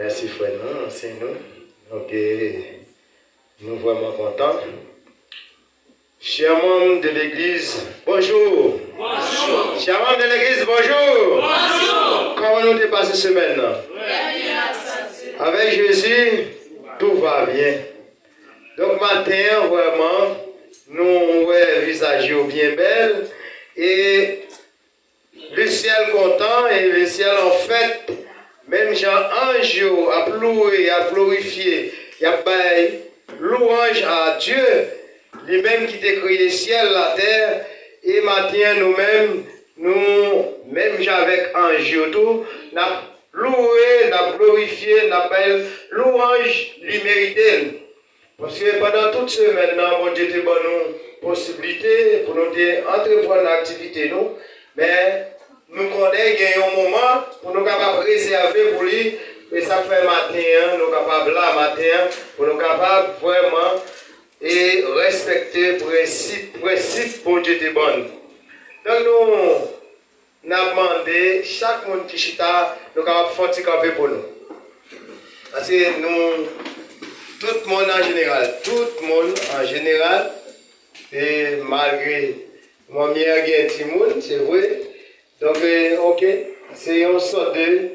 Merci frère, c'est nous. Donc, nous vraiment contents. Chers membres de l'église, bonjour. Bonjour. Chers membres de l'église, bonjour. Bonjour. Comment nous avons passé cette semaine? Avec Jésus, tout va bien. Donc, matin, vraiment, nous voyons le visage bien belle et le ciel content et le ciel en fête. Même Jean-Ange a loué, a glorifié, il a baillé louange à Dieu, lui-même qui t'a créé le ciel, la terre, et matin nous-mêmes, même avec Ange, tout, nous avons loué, nous avons glorifié, nous avons baillé louange, lui mérité. Parce que pendant toute semaine, mon Dieu t'a donné nous possibilité pour nous entreprendre l'activité, nous, mais nous connaissons qu'il y a un moment pour nous capables de réserver pour lui, et ça fait matin, nous capables là matin, pour nous capables vraiment et respecter principe pour Dieu te bon. Donc nous avons demandé chaque monde qui chita, nous capables de faire camper pour nous. Parce que nous, tout le monde en général, et malgré mon meilleur gain de monde, c'est vrai. Donc, ok, c'est un sort de.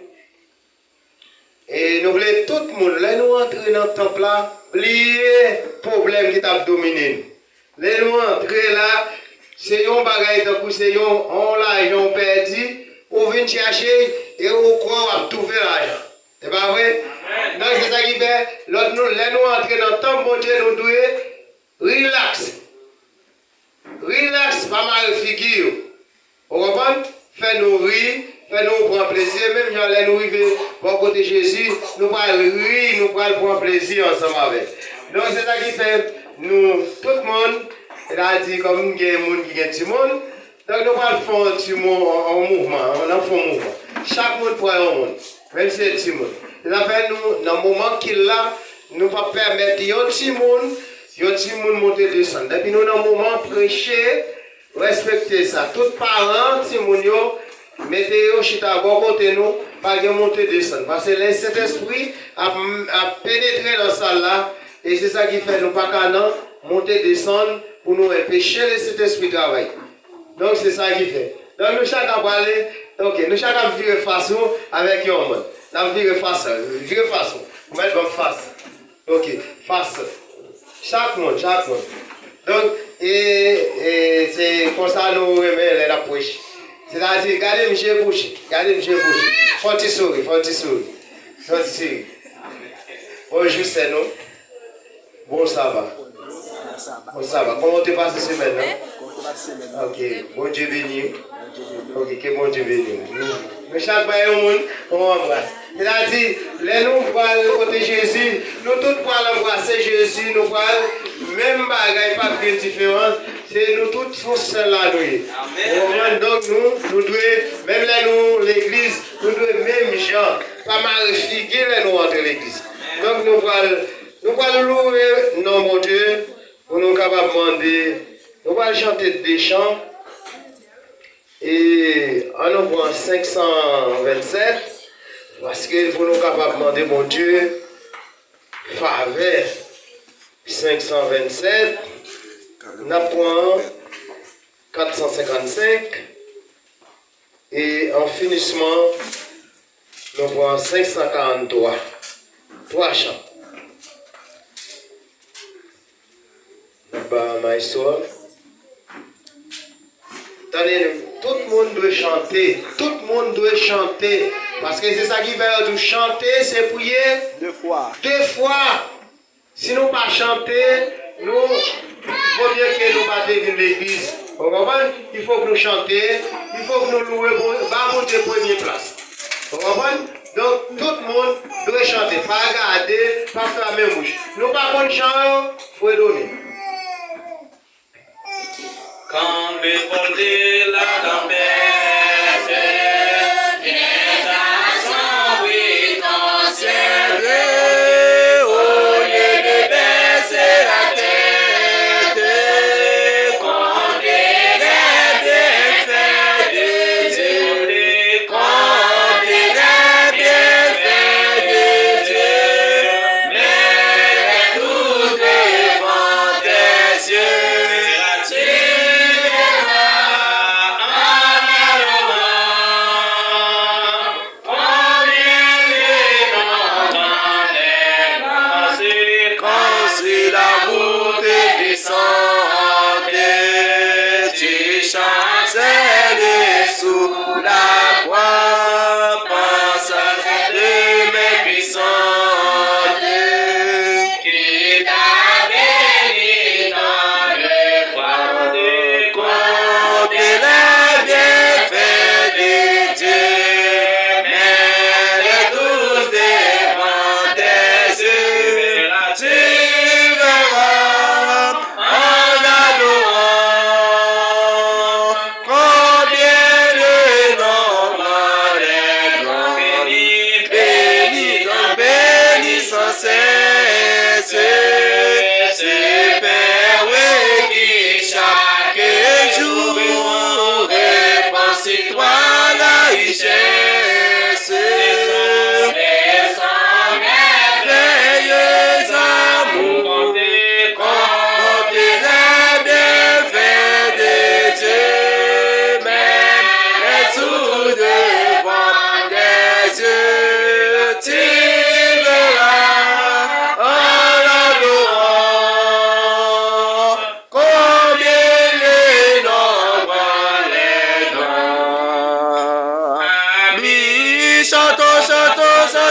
Et nous voulons tout le monde, là, nous entrer dans le temple là, oublier le problème qui t'a dominé. Là, nous entrer là, c'est un bagage de coup, c'est un l'argent perdu, on vient chercher et on croit à trouver l'argent. C'est pas vrai? Donc, c'est ça qui fait, là, nous entrer dans le temple, bon Dieu, nous devons relax. Relax, pas mal figure. Vous comprenez? Fais-nous rire, fais-nous prendre plaisir. Même quand nous arrivons pour côté Jésus, nous allons rire, nous allons prendre plaisir ensemble avec. Donc c'est ça qui fait, nous, tout le monde, il a dit comme il y a des gens qui ont du monde, donc nous allons faire un mouvement, on a fait un mouvement. Chaque monde prend un monde, même si c'est un petit monde. Ça fait nous, dans le moment qu'il a, nous ne pouvons pas permettre un petit monde monter descendre. Et puis nous, dans le moment prêcher, respectez ça. Tous parents, Timounio, mettez-vous chita bon côté nous, pas de monter descendre. Parce que cet esprit a pénétré dans la salle là, et c'est ça qui fait nous pas qu'à monter descendre pour nous empêcher cet esprit de travail. Donc c'est ça qui fait. Donc nous chacun va aller, ok, nous chacun virer façon avec un monde. Nous virer façon. Vous mettez comme face. Ok, face. Chaque monde. Donc, et c'est comme ça que nous remettons la poche. C'est-à-dire, regardez M. Bouche. Faut-il sourire. Bonjour, c'est nous. Bon, ça va. Comment tu passes cette semaine? Ok, bon Dieu béni. Ok, que bon Dieu béni. Nous, chaque monde, on embrasse. C'est-à-dire, les nous pouvons côté Jésus, nous tous pouvons embrasser Jésus, nous pouvons même bagaille pas bien différent, c'est nous tous sommes seuls là. Donc nous devons, même l'église, nous devons même gens, pas mal figuer nous entre l'église. Donc nous pouvons louer non mon Dieu, pour nous capables de demander, nous pouvons chanter des chants, et en ouvrant 527, parce que pour nous capables de demander, mon Dieu, faveur 527, nous avons 455, et en finissement, nous avons 543. 3 chants. Ma histoire. Attendez, tout le monde doit chanter. Parce que c'est ça qui veut dire chanter, c'est prier 2 fois. Si nous ne pas chanter, il faut bien que nous ne pas venir l'église. Vous comprenez? Il faut que nous chantions, il faut que nous louions pour monter première place. Vous comprenez? Donc tout le monde doit chanter, pas regarder, pas faire la même bouche. Nous pas qu'on chante, il faut donner. Quand répondait la tempête, viens à son bruit en ciel, au lieu de baisser la tête, comptez les bienfaits de Dieu, comptez les bienfaits de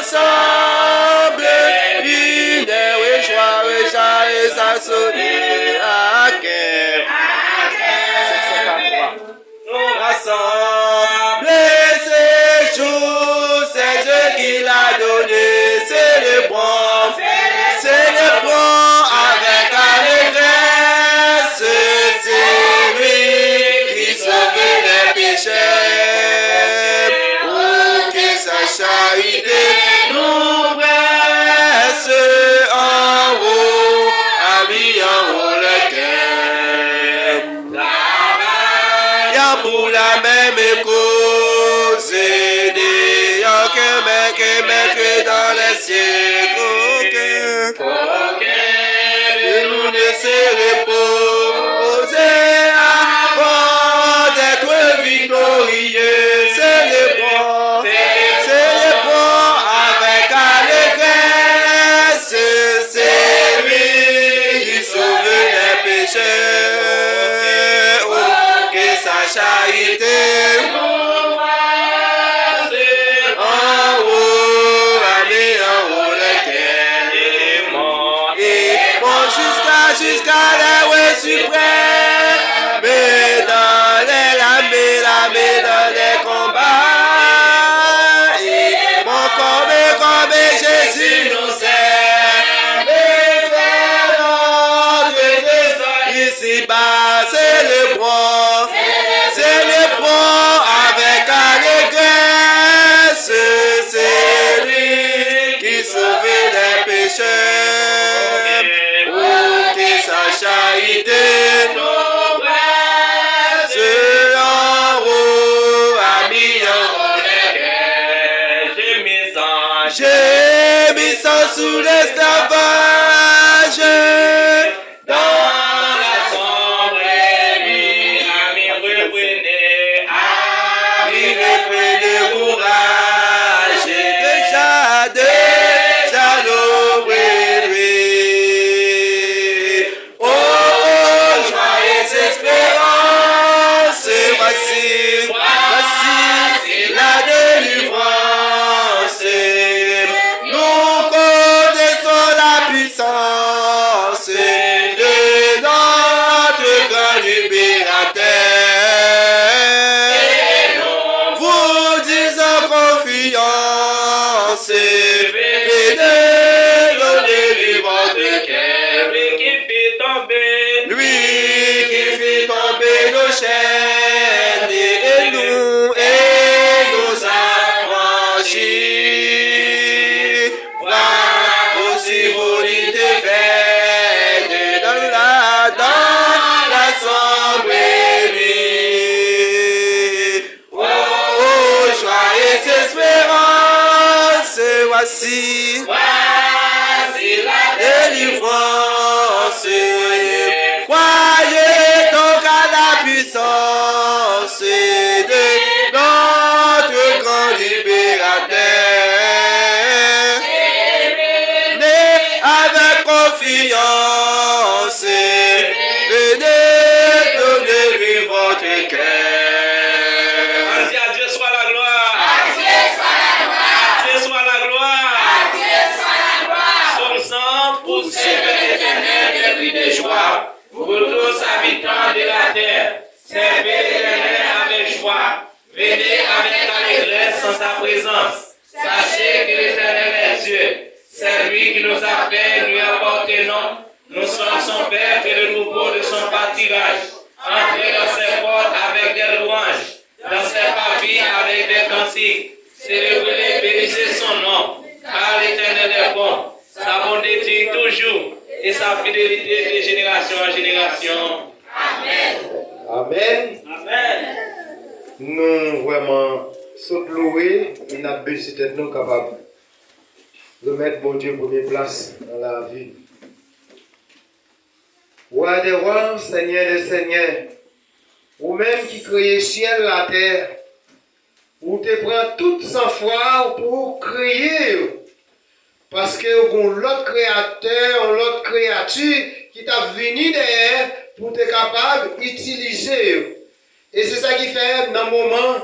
ensemble, une joie et ça sonne à quai. Nous rassemble ces jours, c'est Dieu qui l'a donné, célébrons avec allégresse, c'est lui qui sauve les pécheurs, pour que sa charité nous presse en haut, a mis en haut le cœur. Y'a pour la même cause, n'ayant que mettre dans les siècles. Et nous ne se reposer avant d'être victorieux. Célébrons avec allégresse, c'est lui qui sauve les pécheurs. Oh, que sa charité nous passe en haut, allez en haut le cœur. Et bon jusqu'à la suprême, mais dans les lames, dans les combats. Et mon comme Jésus nous sert, et fait notre destin ici-bas, célébrons avec allégresse, c'est lui qui sauve les pécheurs, pour que sa charité nous presse en haut, a mis en haut les cœurs. Gémissant sous l'esclavage, dans la sombre nuit, ami reprenez courage, déjà l'ouvrir. Oh, joyeuse espérance, voici la délivrance. Nous connaissons la puissance de notre grand libérateur. Vous disons confiance, venez donner votre cœur. Lui qui fait tomber nos chaînes et nous affranchis. Voilà aussi volonté faite dans la sombre nuit. Oh, joyeuse espérance, voici la délivrance. Croyez donc à la puissance de notre grand libérateur. Venez avec confiance, venez donner votre cœur. Vas-y, à Dieu soit la gloire. À Dieu soit la gloire. Psaume 100, pour servir l'Éternel des cris de joie. Pour tous habitants de la terre, servez l'Éternel avec joie. Venez avec allégresse en sa présence. Sachez que l'Éternel est Dieu. C'est lui qui nous a fait, lui appartenons. Nous sommes son Père et le troupeau de son pâturage. Entrez dans ses portes avec des louanges, dans ses pavillons avec des cantiques. Célébrez, bénissez son nom, car l'Éternel est bon. Sa bonté dure toujours et sa fidélité de génération en génération. Amen. Amen. Amen. Nous vraiment sommes loués et nous avons besoin d'être capables de mettre bon Dieu première place dans la vie. Roi des rois, Seigneur des seigneurs, ou même qui créez ciel la terre, ou te prend tout sans foi pour créer. Parce que vous l'autre créateur, l'autre créature qui t'a venu derrière pour être capable d'utiliser. Et c'est ça qui fait, dans le moment,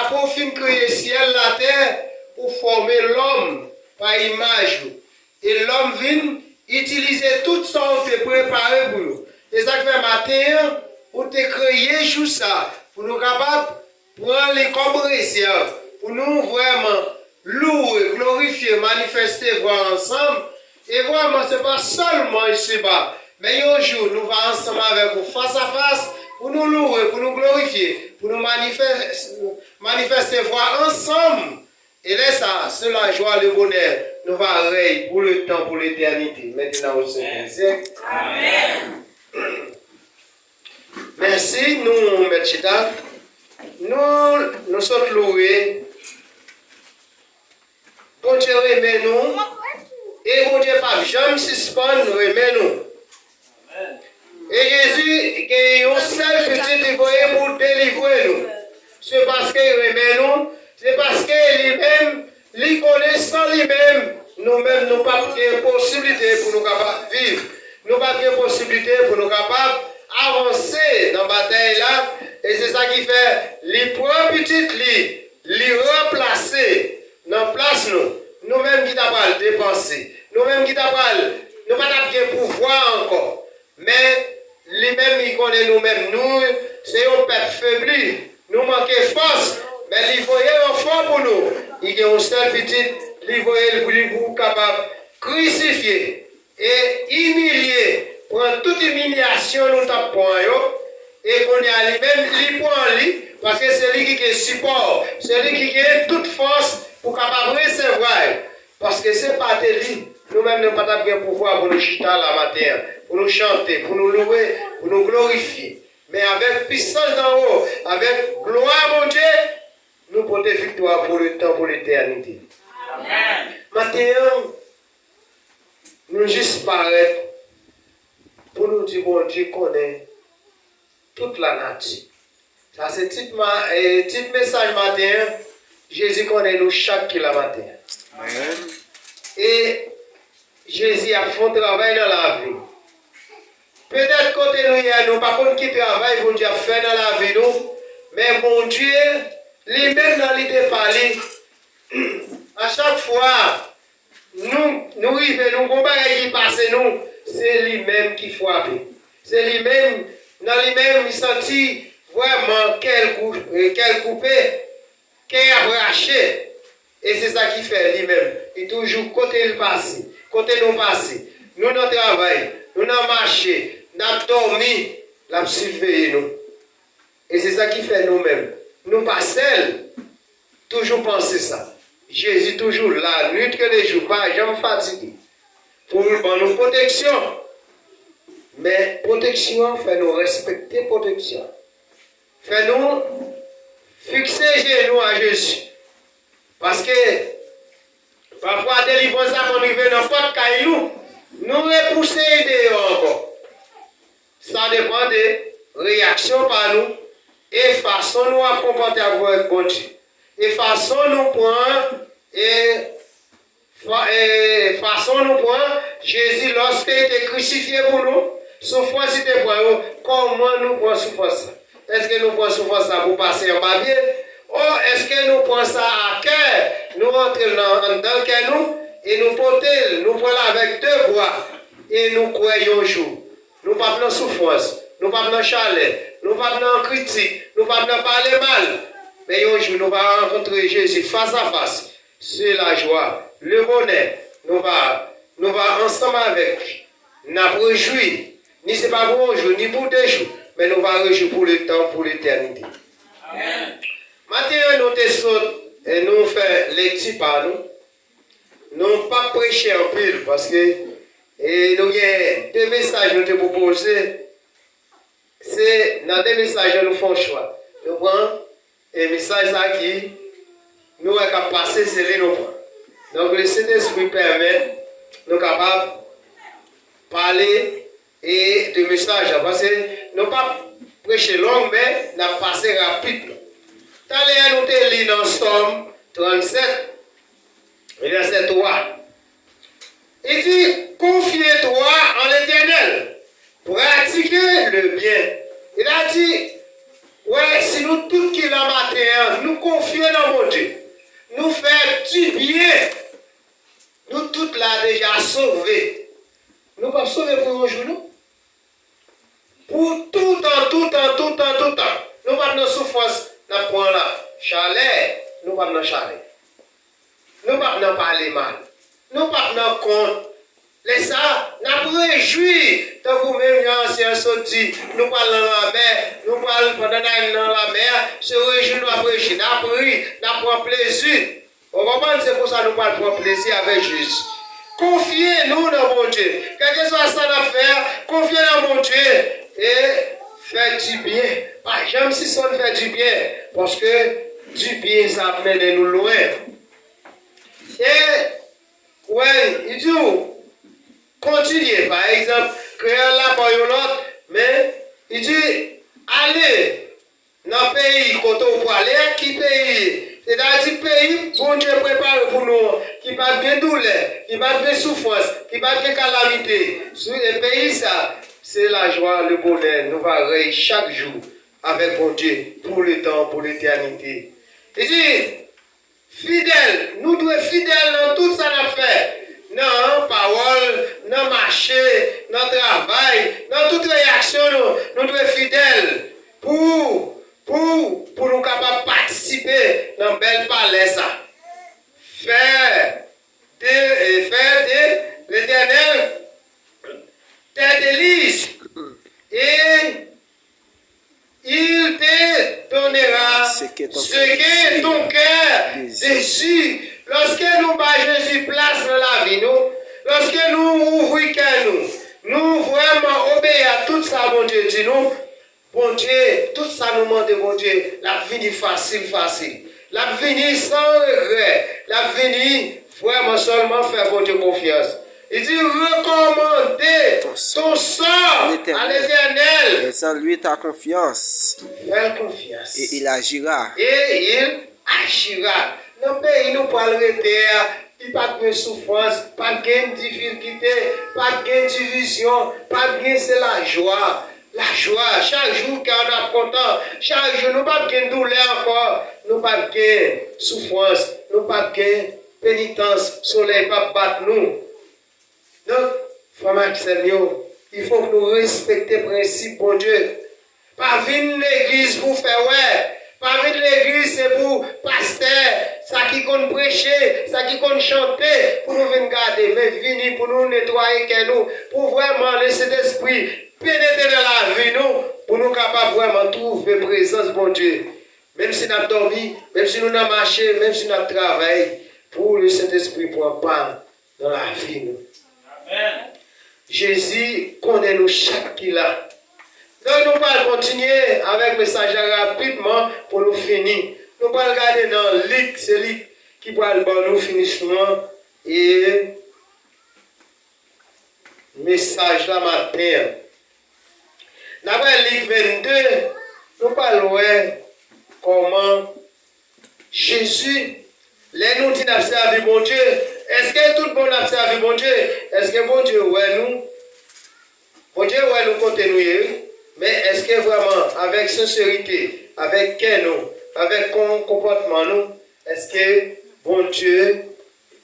après fin créer ciel, la terre, pour former l'homme. par image. Et l'homme vient utiliser tout ça on fait préparer pour nous. Et ça fait matin, on te créé juste ça, pour nous capables de prendre les comme récits, pour nous vraiment louer, glorifier, manifester, voir ensemble. Et vraiment, ce n'est pas seulement ici-bas, mais un jour, nous allons ensemble avec vous face à face, pour nous louer, pour nous glorifier, pour nous manifester, voir ensemble. Et là, ça, c'est la joie, le bonheur, nous va régner pour le temps, pour l'éternité. Maintenant au siècle. Amen. Merci, nous, M. Chita. Nous sommes loués. Bon Dieu, remet nous. Et bon Dieu, pas jamais suspend, nous remet nous. Et Jésus, qui est un seul petit envoyé pour délivrer nous. C'est parce qu'il remet nous. C'est parce que lui-même, lui connaissant lui-même, nous-mêmes, nous n'avons pas de possibilité pour nous capables de vivre. Nous n'avons pas de possibilité pour nous capables d'avancer dans la bataille là. Et c'est ça qui fait, les prend petit les remplacer dans la place nous. Nous-mêmes qui n'avons dépenser. Nous-mêmes qui n'avons pas de pouvoir encore. Mais lui-même, il connaît nous-mêmes. Nous, c'est un peuple faibli. Nous manquons de force. Mais il voyait un fort pour nous. Il y a un seul petit, il voyait pour nous capable de crucifier et humilier, prendre toute humiliation nous tapons et qu'on y a lui-même, lui prend lui, parce que c'est lui qui est support, c'est lui qui a toute force pour capable recevoir. Parce que c'est pas de lui. Nous-mêmes, nous n'avons pas de pouvoir pour nous chuter la matin, pour nous chanter, pour nous louer, pour nous glorifier. Mais avec puissance d'en haut, avec gloire, mon Dieu, nous portons victoire pour le temps, pour l'éternité. Amen. Maintenant, nous juste paraître pour nous dire, bon Dieu connaît toute la nature. Ça, c'est petit message matin. Jésus connaît nous chaque kilomètre. Amen. Et Jésus a fait un travail dans la vie. Peut-être côté nous, nous pas contre qui travaille, bon Dieu a fait dans la vie, nous. Mais mon Dieu, lui-même dans l'idée parler, à chaque fois, nous arrivons, nous combattons qui passe, nous, c'est lui-même qui frappe. C'est lui-même, dans lui-même, il sentit vraiment quel coupé, quel arraché. Et c'est ça qu'il fait lui-même. Il toujours côté le passé, côté nous passé. Nous, notre travail, nous avons marché, nous avons dormi, nous avons surveillé nous. Et c'est ça qui fait nous-mêmes. Nous pas seuls, toujours penser ça. Jésus toujours là, nuit que les jours, pas jamais fatigué. Pour nous protection. Mais protection fait nous respecter protection. Fait nous fixer nous à Jésus. Parce que parfois délivrance ça qu'on arrive dans n'importe quel nous repousser dehors encore. Ça dépend des réactions par nous. Et façon nous à comporter avec bon Dieu. Et façon nous prendre et façon nous prendre Jésus lorsqu'il était crucifié pour nous, souffrance était pour nous, comment nous prenons souffrance? Est-ce que nous prenons souffrance pour passer en bas bien? Ou est-ce que nous prenons ça à cœur? Nous rentrons dans le cœur nous et nous portons, nous prenons avec deux bras et nous croyons un jour. Nous pas dans souffrance, nous pas dans chaleur. Nous ne pas dans critique, nous ne pas dans parler mal. Mais un jour, nous allons rencontrer Jésus face à face. C'est la joie, le bonheur. Nous allons ensemble avec. Nous allons réjouir. Ni ce n'est pas pour un jour, ni pour deux jours. Mais nous allons réjouir pour le temps, pour l'éternité. Amen. Maintenant, nous et nous faisons les petits par nous. Nous ne pas prêcher en pile parce que nous avons deux messages que nous te proposons. C'est dans des messages nous faisons choix. Nous prenons un message qui nous est capable de passer, c'est lui nous prenons. Donc le Saint-Esprit permet nous capables de parler et de messages. Parce que nous ne pas prêcher long, mais nous passer rapidement. Tant que nous te lisons dans Somme 37, verset 3. Il dit, confie-toi en l'Éternel. Pratiquer le bien. Il a dit, ouais, si nous tous qui la matin, nous confions dans mon Dieu, nous faisons du bien. sauver. Nous pas sauver pour un jour, non? Pour tout temps, tout temps, tout temps, tout temps. Nous pas dans souffrance, nous prenons là. Chalet, nous pas dans chalet. Nous pas dans parler mal. Nous pas dans compte. Les ça, nous réjouis. Tant que même ancien sorti, nous parlons dans la mer, nous parlons pendant dans la mer, se réjouir, nous apprécions, nous prient, nous prenons plaisir. Vous comprenez, c'est pour ça que nous parlons prendre plaisir avec Jésus. Confiez-nous dans mon Dieu. Quel que soit ça d'affaire, confiez dans mon Dieu et faites du bien. Pas jamais si ça fait du bien, parce que du bien, ça mène nous loin. Et, ouais, il dit, continuez, par exemple, créer là pour l'autre, mais il dit, allez dans le pays, quand on peut aller, qui pays? C'est-à-dire pays, bon Dieu prépare pour nous, qui va bien douleur, qui va bien souffrance, qui va bien calamité. Sur les pays, ça, c'est la joie, le bonheur. Nous allons rire chaque jour avec bon Dieu, pour le temps, pour l'éternité. Il dit, fidèle, nous devons être fidèles dans tout ça qu'on fait. Dans parole, dans marché, dans travail, dans toute réaction, nous devons être fidèles pour nous capables de participer dans le bel palais. Ça. Faire de l'Éternel tes délices et il te donnera ce que ton cœur désire. Lorsque nous battons Jésus place dans la vie, lorsque nous ouvrons cœur, nous vraiment obéir à tout ça, mon Dieu, dit nous, bon Dieu, tout ça nous demande, bon Dieu, la vie facile. La vie sans regret, la vie vraiment seulement faire bon Dieu confiance. Il dit, recommandez ton sort à l'Éternel. Et sans lui ta confiance. Fais confiance. Et il agira. Dans le pays, nous parlons de terre, il n'y a pas de souffrance, pas de difficulté, pas de division, pas de c'est la joie. La joie, chaque jour qu'on a content, chaque jour, nous pas de douleur encore, nous pas de souffrance, nous pas de pénitence, soleil pas battre nous. Donc, frère Seigneur, il faut que nous respections le principe, bon Dieu. Pas venir l'église pour faire ouais. Pas venir l'église, c'est pour pasteur, ça qui compte prêcher, ça qui compte chanter, pour nous venir garder, mais venir pour nous nettoyer que nous, pour vraiment laisser l'esprit pénétrer dans la vie, nous, pour nous capables vraiment trouver présence, bon Dieu. Même si nous avons dormi, même si nous avons marché, même si nous avons travaillé, pour le Saint-Esprit prendre part dans la vie, nous. Amen. Jésus connaît nous chaque qu'il a. Donc nous allons continuer avec le message rapidement pour nous finir. Nous allons regarder dans Luc, c'est Luc qui va nous finissement et message là matin. Dans Luc 22, nous allons voir comment Jésus, les nous dit d'observer bon Dieu. Est-ce que tout le monde a servi bon Dieu? Est-ce que bon Dieu ouais nous? Bon Dieu ouais nous continuer. Mais est-ce que vraiment, avec sincérité, avec nous, avec comportement nous, est-ce que bon Dieu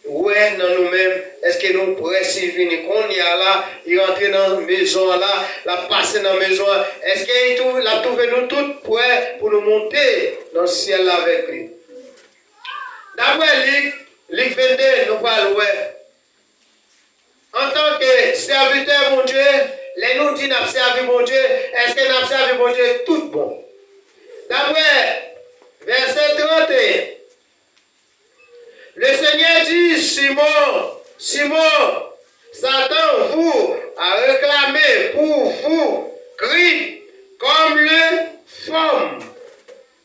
ouais dans nous-mêmes, est-ce que nous pourrions venir qu'on y a là, il rentre dans la maison là, la passer dans la maison, est-ce qu'il a trouvé nous tous prêts pour nous monter dans le ciel là avec lui? D'après Luc 22, nous parlons, en tant que serviteur, mon Dieu, les nous disent nous servi mon Dieu, est-ce que nous servi mon Dieu tout bon? D'après verset 31, le Seigneur dit, Simon, Satan vous a réclamé pour vous, crie comme le femme.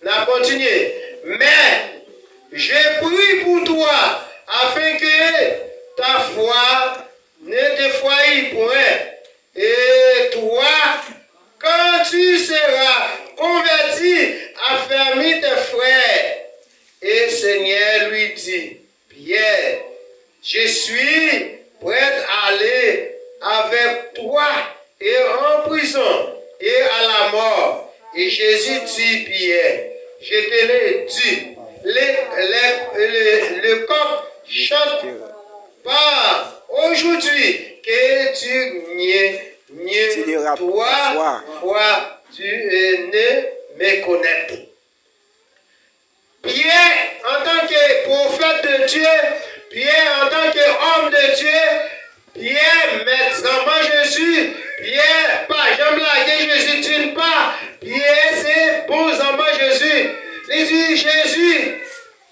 On a continué, mais je prie pour toi, afin que ta foi ne défaille point. Et toi, quand tu seras converti, affermis tes frères. Et Seigneur lui dit, Pierre, je suis prêt à aller avec toi et en prison et à la mort. Et Jésus dit, Pierre, je te l'ai dit, le coq chante pas au aujourd'hui, que tu nies toi, foi, tu ne me connais. Pierre, en tant que prophète de Dieu, Pierre, en tant qu'homme de Dieu, Pierre, maîtrement Jésus, Pierre, pas jamais lagué Jésus d'une part, Pierre, c'est bon enfant Jésus. Il dit Jésus,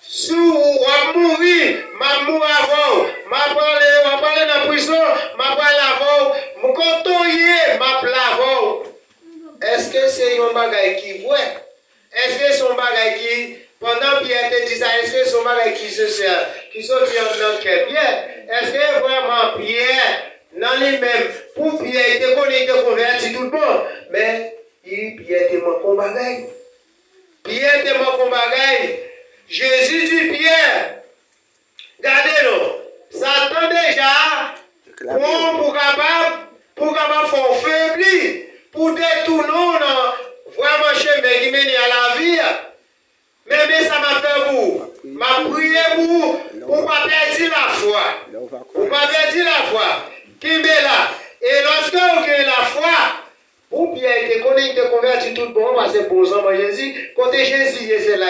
sous ou mourir, m'a mourir avant, m'a parlé dans la prison, m'a parlé avant, mon contoyer, m'a plavo. Est-ce que c'est un bagage qui voit? Est-ce que c'est un bagage qui, pendant Pierre te dit ça, est-ce que c'est un bagage qui se sert, qui sont dans quel Pierre? Est-ce que vraiment Pierre, dans lui-même, pour Pierre, il était converti tout le monde, mais Pierre était mon combat. Pierre était mon combat. Jésus dit Pierre, regardez-le, Satan déjà, pour capable faire faiblir, pour détourner vraiment chemin qui mène à la vie. Mais ça m'a fait vous, m'a prié pour ne pas perdre la foi. Pour ne pas perdre la foi. Qui est là? Et lorsque vous avez la foi, pour bien être converti tout le monde, parce que pour ça, Jésus, côté Jésus, c'est là,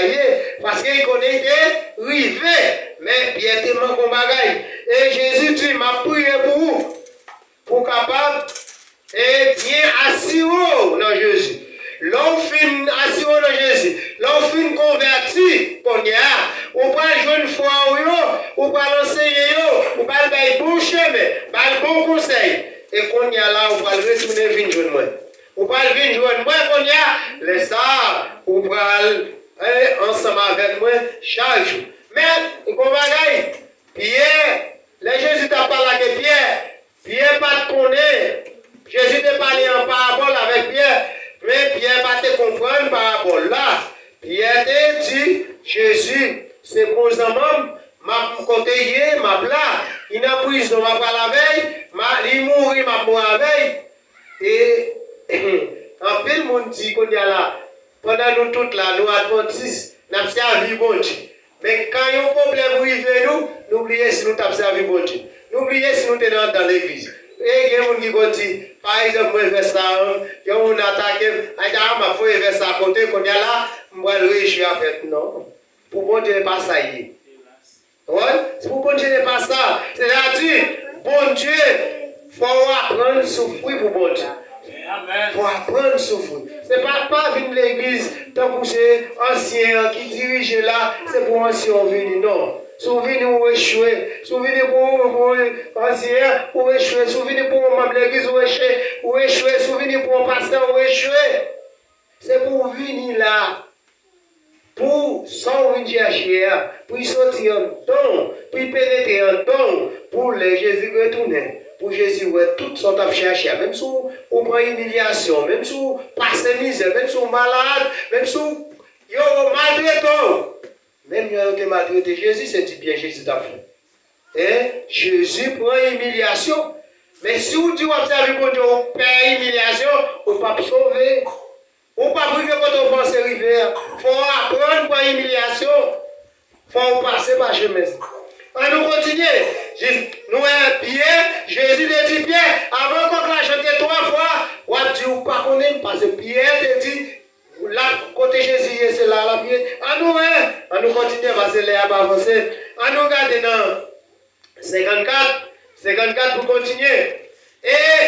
parce qu'il connaît été rivé, mais bien tellement qu'on bagaille. Et Jésus dit, m'a prié pour vous, pour capable et bien assis dans Jésus. L'on fin assis dans Jésus, l'on fin converti, qu'on y a, on va jouer une foi, on va l'enseigner, on va le bon chemin, le bon conseil. Et qu'on y a là, on va le retourner venir jouer moi. On va le venir jouer moi, qu'on y a, les ça, on va ensemble avec moi chaque jour. Mais, qu'on va gagner, Pierre, les Jésus t'a parlé avec Pierre pas te connaît. Jésus t'a parlé en parabole avec Pierre. Mais Pierre va te comprendre par rapport là. Pierre te dit, Jésus, c'est pour ça même, m'a côté m'a plat, il n'a prison, m'a pas la veille, il mourit, m'a mort la veille. Et en peu le monde dit qu'on y a là, pendant nous toutes là, nous adventistes, nous avons servi bon Dieu. Mais quand il y a un problème arrive nous, n'oubliez si nous avons servi bon Dieu. N'oubliez si nous sommes dans l'église. Et il y a des gens qui disent, par exemple, moi, je fais ça, il y a un attaque, il y a un faut faire ça à côté, qu'on y a là, moi, je suis à faire. Non. Pour bon Dieu, n'est pas ça. Ouais? Pour bon Dieu, n'est pas ça. C'est-à-dire, bon Dieu, il faut apprendre à souffrir pour bon Dieu. Il faut apprendre à souffrir. Ce n'est pas venir l'église, tant que c'est ancien qui dirige là, c'est pour ancien venir. Non. Souvenez où échouer, souvenez pour ancien où échouer, souvenez pour membre de l'église où échouer, souvenez pour un pasteur où échouer. C'est pour venir là, pour sortir chercher, pour sortir en don, pour pénétrer en don, pour les Jésus retourner. Pour Jésus, ouais, toutes sont à chercher, même si on prend humiliation, même si on passe misère, même si on malade, même si on maltraité. Même si on maltraité Jésus, c'est dit bien Jésus t'a fait. Et Jésus prend humiliation. Mais si vous dites, vous avez bon Dieu, on paie humiliation, on ne peut pas sauver. On ne peut pas priver quand on pense arriver. Il faut apprendre par humiliation. Il faut passer par chemin. On nous continue. Nous avons Pierre, Jésus te dit Pierre, avant qu'on la chante 3 fois, on a dit, ou pas qu'on aime, parce que Pierre te dit, là, côté Jésus, c'est là, la Pierre. On nous continue, parce que là, on va avancer. On nous regarde dans 54 pour continuer. Et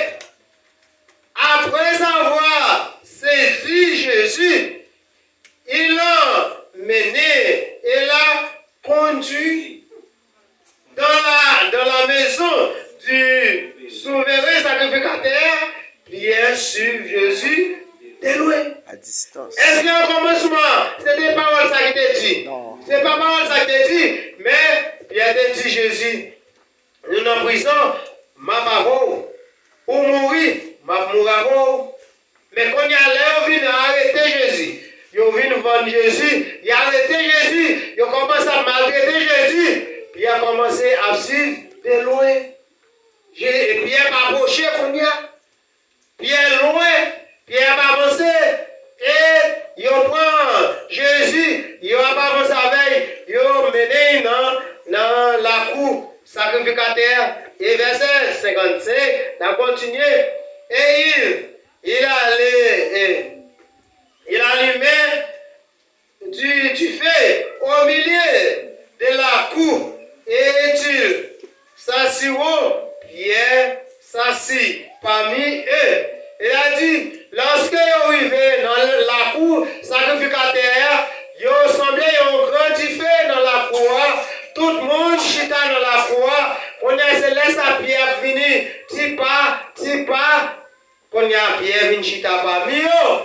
après avoir saisi Jésus, il l'a mené et l'a conduit dans la maison du souverain sacrificateur. Pierre suit Jésus de loin. À distance. Est-ce qu'au commencement, c'était pas paroles ça qui te dit? Non. C'est pas paroles ça qui te dit. Mais Pierre te dit Jésus, nous en prison, ma parole, ou mourir, ma mourir. Mais quand il y a l'air, on vient arrêter Jésus. Il vient vendre Jésus, il a arrêté Jésus, il commence à maltraiter Jésus. Puis il a commencé à suivre de loin. Et Pierre va approcher comme il y a. Pierre loin, Pierre va avancer. Et il prend Jésus, il va avancer avec, il mené dans la cour sacrificateur Et verset 55, on a continué. Et il allumait du feu au milieu de la cour. Et il s'assit, Pierre s'assit parmi eux. Il a dit, lorsque ils arrivaient dans la cour sacrificateur, ils semblaient un grand feu dans la cour. Tout le monde chita dans la cour. On a se laisse à Pierre venir, petit pas. On a Pierre venir chita parmi eux.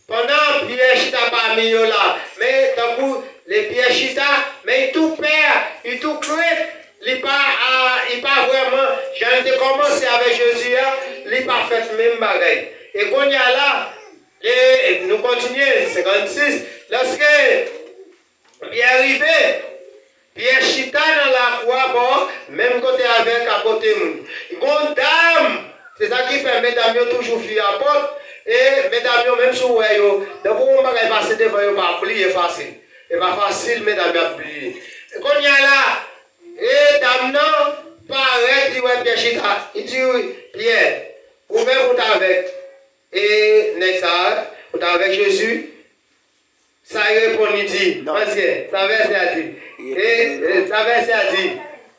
Pendant Pierre chita parmi eux là, mais d'un coup, les Pierre chita, mais il tout perd, il tout craint. Il pas vraiment, j'ai commencé avec Jésus, il n'a pas fait le même bagaille. Et quand il y a là, nous continuons, 56, lorsque Pierre est arrivé, Pierre chita dans la croix, bon, même côté avec à côté nous. Il y a une dame, c'est ça qui fait mesdames toujours fuir à la porte, et mesdames même sur vous, donc on va passer devant vous, pas oublier facile. Et pas facile, mesdames, à oublier. Et quand il y a là, et dame non, paraît, dit ouais, Pierre chita. Il dit oui, Pierre, vous-même vous êtes avec. Et Nexar, vous êtes avec Jésus. Ça répond, il dit, ancien, ça verset a dit. Et ça verset a dit,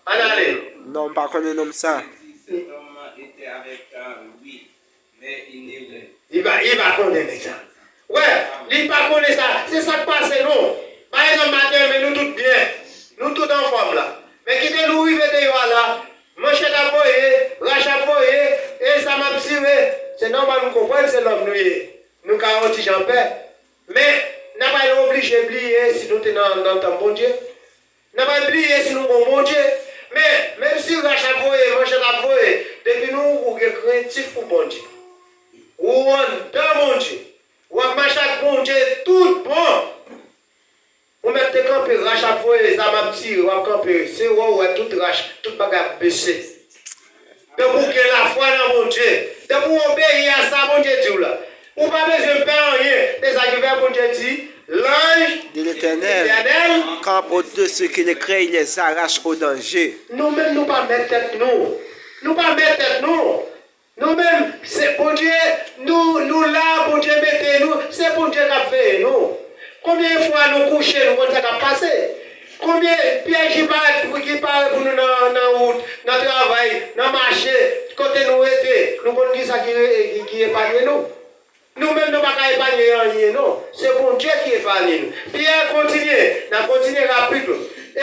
en allez. Non, par contre, non, ça. Cet homme était avec lui, mais il n'est Il va connaître ça. Ouais, il va connaître ça. C'est ça qui passe, non. Par exemple, matin, mais nous tous bien. Nous tous en forme là. Mais qui nous arrive de là, manchette à boyer, rachat à boyer, et ça m'a tiré. C'est normal, nous comprenons, c'est l'homme nous. Nous garantis en paix. Mais, n'a pas obligé d'oublier si nous sommes dans le bon Dieu. N'a pas oublié si nous sommes bon Dieu. Mais, même si rachat à boyer, manchette à boyer, depuis nous, nous sommes craintifs pour bon Dieu. Ou on dans mon Dieu. Ou on marche avec bon Dieu, tout bon. On met des campés, rachat pour les âmes petits, ou camper, c'est où tout rach, tout bagarre baissé. De vous que la foi dans mon Dieu, de vous obéir à ça, mon Dieu dit là. Ou pas besoin de faire rien. C'est ça qui fait mon Dieu dit, l'ange De l'Éternel, camp au-dessus ceux qui les créent, il les arrache au danger. Nous-mêmes, nous pas mettre tête nous. Nous pas mettre tête nous. Nous-mêmes, c'est bon Dieu, nous là, bon Dieu mettez nous, c'est bon Dieu qui a fait nous. Combien de fois nous coucher, nous comptons ça qui a passé? Combien de pièges qui parlent pour nous dans la route, dans le travail, dans le marché, côté nous était, nous comptons ça qui épargne nous. Nous-mêmes, nous ne pouvons pas épargner rien, non. C'est bon Dieu qui épargne nous. Pierre continue rapidement. Et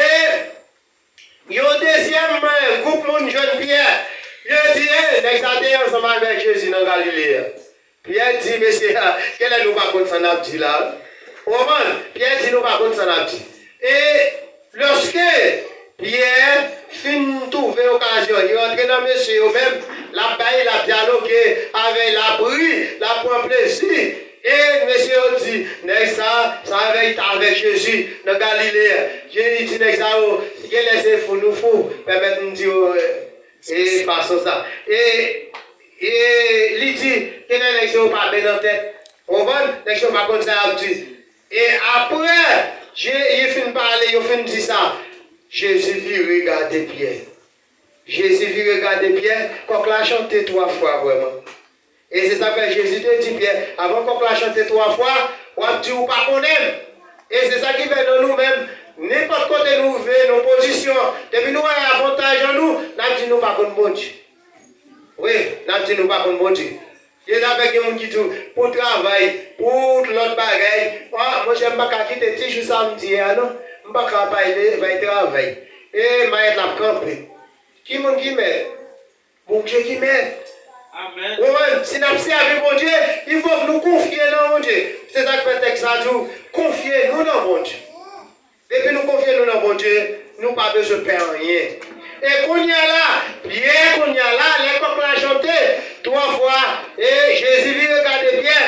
il y a un deuxième groupe de jeunes Pierre. Il dit, nous ensemble avec Jésus dans Galilée. Pierre dit, monsieur, quel est nous pas contre ça n'a dit là? Pierre dit, nous pas contre ça n'a dit. Et lorsque Pierre finit trouver l'occasion, il rentre dans monsieur même, la baille, la dialogué avec la bruit, la prend plaisir. Et monsieur dit, ça avec Jésus dans Galilée. Jésus dit, il laisse fou nous fou, permettre nous dire, et façon ça. Et il dit, qu'il n'est pas bien dans la tête. On va, n'est pas comme ça, et après, il finit de parler, il finit de dire ça. Jésus vit regarder Pierre. Jésus vit regarder Pierre, qu'on l'a chanté 3 fois vraiment. Et c'est ça que Jésus te dit Pierre, avant qu'on l'a chanté 3 fois, on dit ou pas qu'on aime. Et c'est ça qui fait de nous-mêmes, n'importe côté nous nos positions, depuis nous avons avantage en nous, nous dit nous pas qu'on bon Dieu. Oui, nous dit nous pas qu'on bon Dieu. Il y a des gens qui disent pour travail, pour l'autre bagaille. Moi, je n'aime pas quitter petit jour samedi, non? Je ne vais pas travailler. Et je vais être là camper. Qui m'a dit, mais bon Dieu qui m'aide. Amen. Si nous servons mon Dieu, il faut que nous confions dans mon Dieu. C'est ça que fait texte à nous. Confiez-nous dans mon Dieu. Depuis nous confions dans mon Dieu, nous n'avons pas besoin de faire rien. Et qu'on y a là, Pierre, qu'on y a là, les coqs l'ont chanté 3 fois, et Jésus lui regardait bien.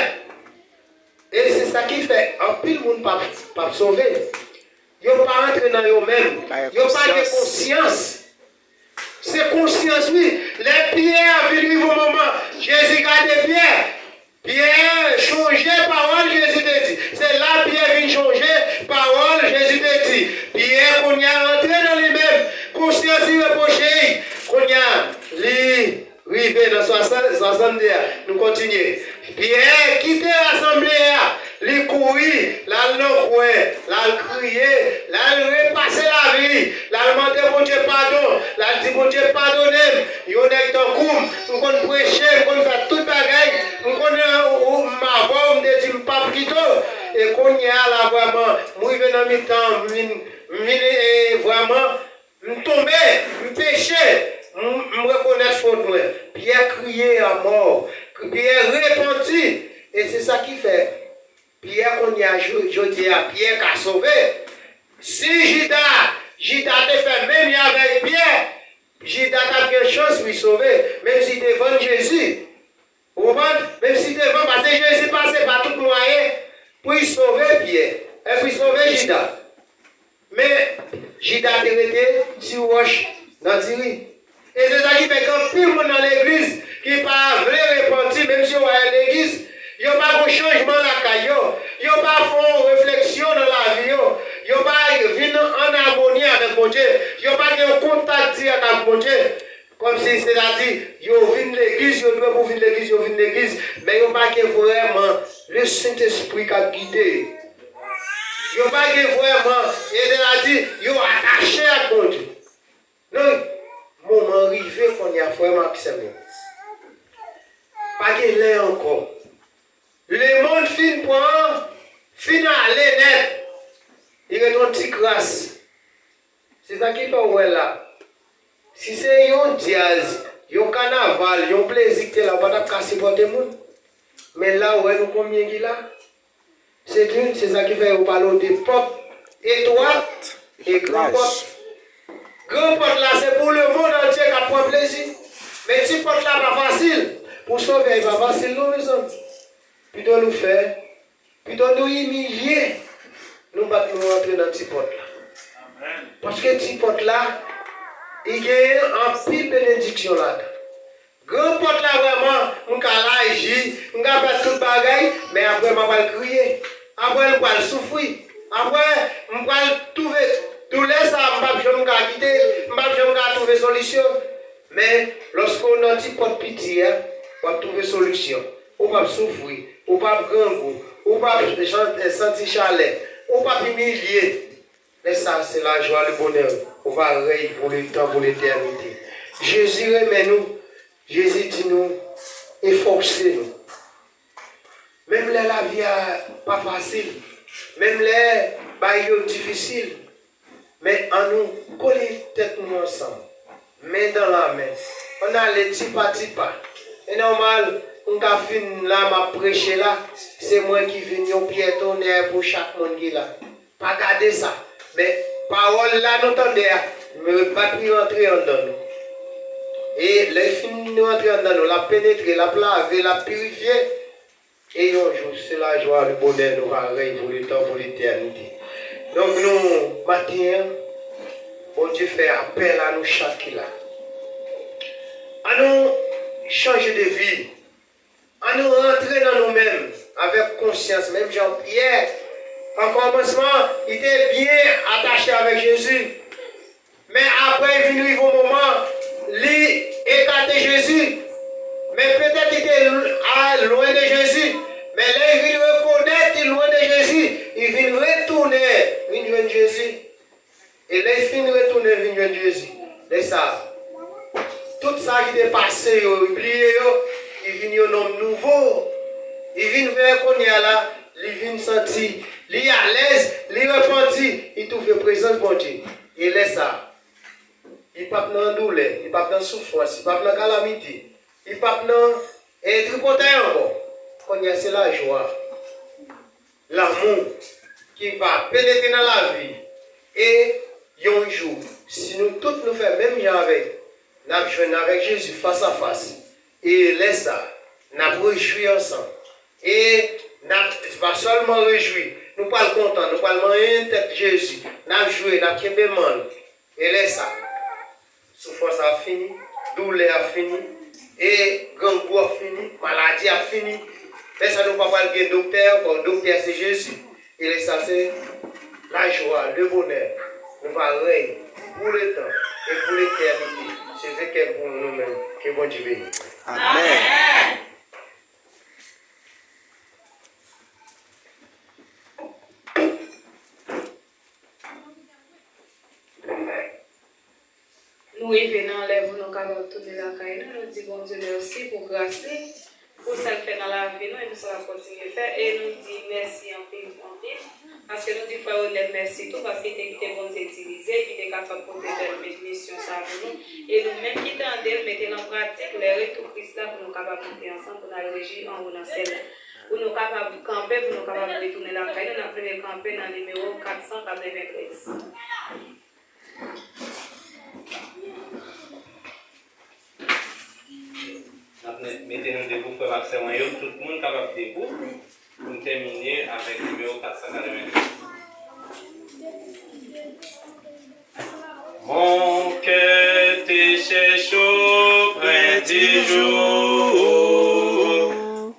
Et c'est ça qui fait, un pile monde pas sauvé. Ils n'ont pas rentré dans eux-mêmes. Ils n'ont pas de conscience. C'est conscience, oui. Les pierres vivent au moment. Jésus regardait Pierre. Pierre changeait parole, Jésus te dit. C'est là Pierre vient changer parole, Jésus te dit. Pierre, qu'on y a rentré dans les mêmes. Conscience irréprochée. Qu'on y a l'assemblée, nous continuons. Pierre quitte l'assemblée, il courir, là il crier, là il repasser la vie, là il demander bon Dieu pardon, là il dit bon Dieu pardonnez, il y a un coup, nous allons prêcher, nous allons faire tout bagaille, nous allons ma voix, on me dit pas plutôt, et qu'on y a là vraiment, moi je vais dans mes temps, vraiment, je tomber, je pécher. Je reconnais faute moi. Pierre criait à mort. Pierre repentit. Et c'est ça qui fait. Pierre qu'on y a jeudi à Pierre qui a sauvé. Si Judas te fait même avec Pierre, Judas a quelque chose pour sauver. Même si devant Jésus. Vous comprenez? Même si devant, parce que Jésus passait par tout moyen pour sauver Pierre. Et pour sauver Judas. Mais Judas a été sur roche dans Thierry. Et c'est ça qui fait que plus le monde dans l'église qui n'est pas vrai repentir, même si on est à l'église, il n'y a pas de changement dans la caillou, il n'y a pas de réflexion dans la vie, il n'y a pas de venir en harmonie avec mon Dieu, il n'y a pas de contact direct avec mon Dieu. Comme si c'est-à-dire, il y a l'église, il y a pour venir l'église, il y a l'église, mais il n'y a pas que vraiment le Saint-Esprit qui a guidé. Il n'y a pas que vraiment, c'est-à-dire, il y a attaché à mon Dieu. Non. Moment arrivé qu'on y a vraiment observé. Pas qu'il l'ait encore. Le monde fin à aller net. Il est une petite grâce. C'est ça qui fait ouais là. Si c'est un jazz, un carnaval, un plaisir que là, pas de casser pour tout le monde. Mais là où nous combien qu'il a, c'est ça qui fait vous parler de pop étroite et grand pop. Grand porte là, c'est pour le monde entier qui a pris plaisir. Mais si porte là, pas facile. Pour sauver, il va facile, nous, mes hommes. Plutôt nous faire, plutôt nous humilier, nous pas nous rentrer dans petit porte là. Parce que petit porte là, il y a un pile bénédiction là. Grand porte là, vraiment, on va agir, on va faire tout le bagaille, mais après, on va crier. Après, on va souffrir. Après, on va trouver. Tout les ça, je ne vais pas quitter, je ne vais pas trouver solution. Mais lorsqu'on a un petit pot de pitié, on va trouver solution. On va souffrir, on va grandir, on va sentir chaleur, on va humilier. Mais ça, c'est la joie, le bonheur. On va régner pour le temps, pour l'éternité. Jésus remet nous, Jésus dit nous, efforcez-nous. Même là, la vie n'est pas facile, même là, c'est difficile. Mais en nous, coller tête nous ensemble, main dans la main. On a les tipa. Et normal, on a fini là, ma prêcher là, c'est moi qui viens au piétonnaire pour chaque monde qui est là. Pas garder ça. Mais parole là, nous entendons, mais pas plus rentrer en dedans. Et les films nous entrer en dedans, la pénétrer, la laver, la purifier. Et un jour, c'est la joie, le bonheur, nous va régner pour le temps, pour l'éternité. Donc nous, matin, bon Dieu fait appel à nous chaque là. À nous changer de vie. À nous rentrer dans nous-mêmes avec conscience. Même Jean-Pierre, en commencement, il était bien attaché avec Jésus. Mais après, il vient au moment, il écartait Jésus. Mais peut-être qu'il était loin de Jésus. Mais là, il vient reconnaître qu'il est loin de Jésus. Il vient retourner, il vient de Jésus. Et là, il vient retourner, il vient de Jésus. C'est ça. Tout ça qui est passé, oublié, il vient un homme nouveau. Il vient vers qu'on y a là, il vient sentir, il est à l'aise, il repentit, il trouve la présence de Dieu. Et là, ça. Il ne pas dans douleur, il ne pas dans souffrance, il ne pas dans calamité, il ne pas dans tripoter encore. Qu'on y a, c'est la joie, l'amour qui va pénétrer dans la vie. Et un jour, si nous tous nous faisons même genre avec, nous jouons avec Jésus face à face. Et laisse ça, nous réjouir ensemble. Et nous pas seulement réjouir, nous pas contents, nous pas une tête Jésus. Nous jouons, nous sommes mal. Et laisse ça. Souffrance a fini, douleur a fini, et grand goût a fini, maladie a fini. Mais ça ne va pas parler de docteur, le docteur c'est Jésus. Et ça c'est la joie, le bonheur. Nous allons régner pour le temps et pour l'éternité. C'est ce qu'est pour nous-mêmes. Que bon Dieu bénisse. Amen. Nous revenons en lèvres, nous capables de tourner la caille, nous disons bon Dieu merci pour grâce, pour ça qu'il fait dans la vie, nous, et nous ça va continuer à faire, et nous disons merci en pile, parce que nous disons frère Onel merci tout, parce qu'il était bon Dieu utilisé, qui était capable de protéger notre mission ça pour nous, et nous-mêmes qui tendons, mettons en pratique les retours Christ là, pour nous capables de monter ensemble, pour nous régir en haut dans celle, pour nous capables de camper, pour nous capables de tourner la caille, nous avons pris camper dans le numéro 493. Mettez-nous debout, frère Maxime, tout le monde capable de debout pour nous terminer avec le numéro 493. Mon cœur te cherche auprès du jour.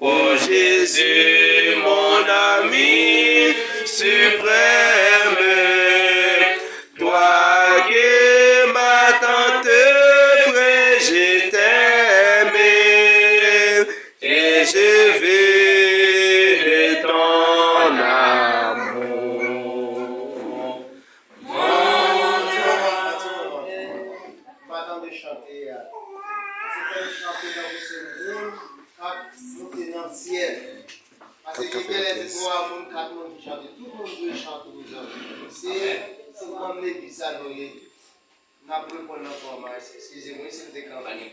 Oh Jésus, mon ami suprême, toi qui m'attends près, je t'aime et je vis de ton amour. Pas de chanter. C'est chanter dans le Seigneur, monter dans le ciel. Parce que les trois monde, quatre monde qui chantent, tout le monde veut chanter aux hommes. C'est comme l'église à Noé. Nous avons répondu encore, excusez-moi, c'est une campagne.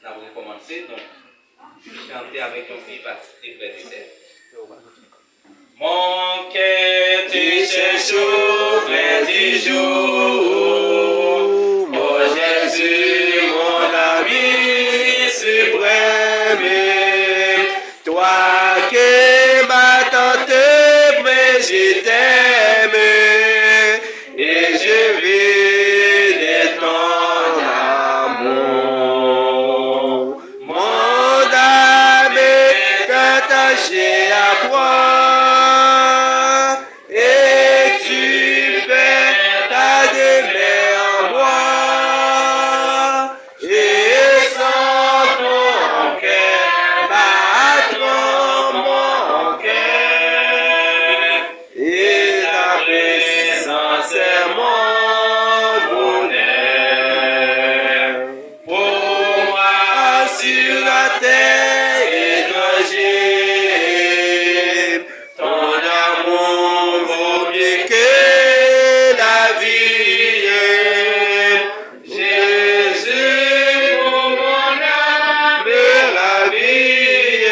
Nous avons commencé, donc, chanter avec ton fils parce que c'est mon cœur te cherche auprès du jour. Oh Jésus, mon ami suprême, toi qui m'attends près, je t'aime et je vis de ton amour. Mon âme est attachée à toi et tu fais ta demeure en moi. Et sans ton cœur battre mon cœur et ta présence est mon bonheur. Pour moi sur la terre étrangère, ton amour vaut mieux que la vie. Jésus, pour mon âme ravie,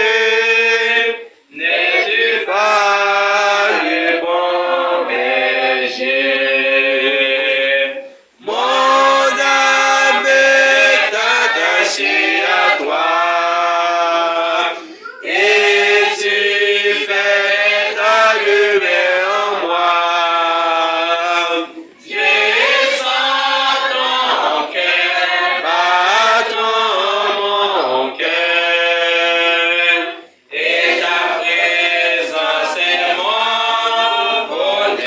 n'es-tu pas le bon berger? Mon âme est attachée à toi et tu fais ta lumière en moi. Je sens ton cœur battre mon cœur et ta présence est mon bonheur.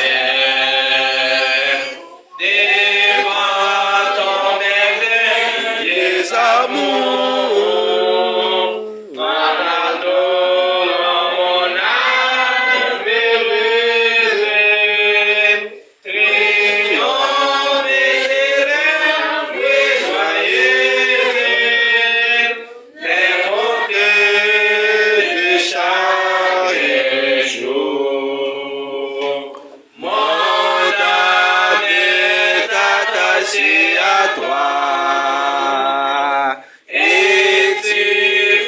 Devant ton merveilleux amour, en adorant mon âme heureuse, triomphe et joyeuse, fais mon cœur de chaque jour. Mon âme est attachée à toi et tu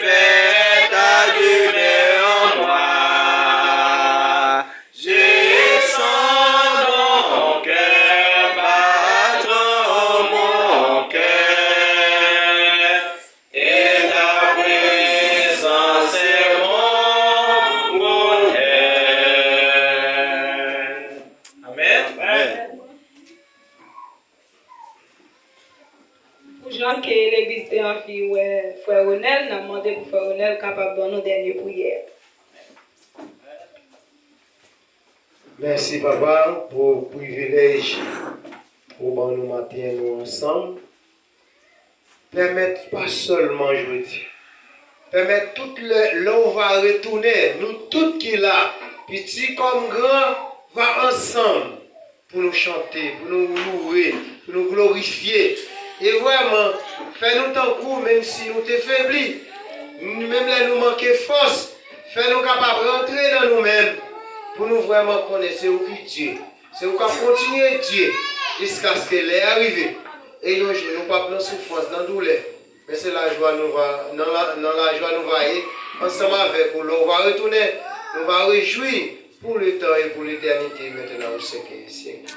fais ta lumière en moi. Je sens mon cœur battre mon cœur et ta présence est mon bonheur. Amen. Pour gens qui l'église de Amphi, frère Onel, nous avons demandé pour frère Onel capable de nos dernières prières. Merci papa pour le privilège pour nous matin nous ensemble. permettre pas seulement jeudi. Permettre tout le, là on va retourner, nous tous qui là, petits comme grands, va ensemble pour nous chanter, pour nous louer, pour nous glorifier. Et vraiment, fais-nous tant coup, même si nous t'es faiblis, même là nous manquons force, fais-nous capables de rentrer dans nous-mêmes, pour nous vraiment connaître c'est où qui Dieu. C'est où qu'on continue Dieu, jusqu'à ce qu'elle est arrivée. Et nous ne pas dans souffrance, dans douleur. Mais c'est la joie, nous va, dans la joie, nous va aller ensemble avec vous. On va retourner, nous va réjouir pour le temps et pour l'éternité, maintenant au siècle et siècle.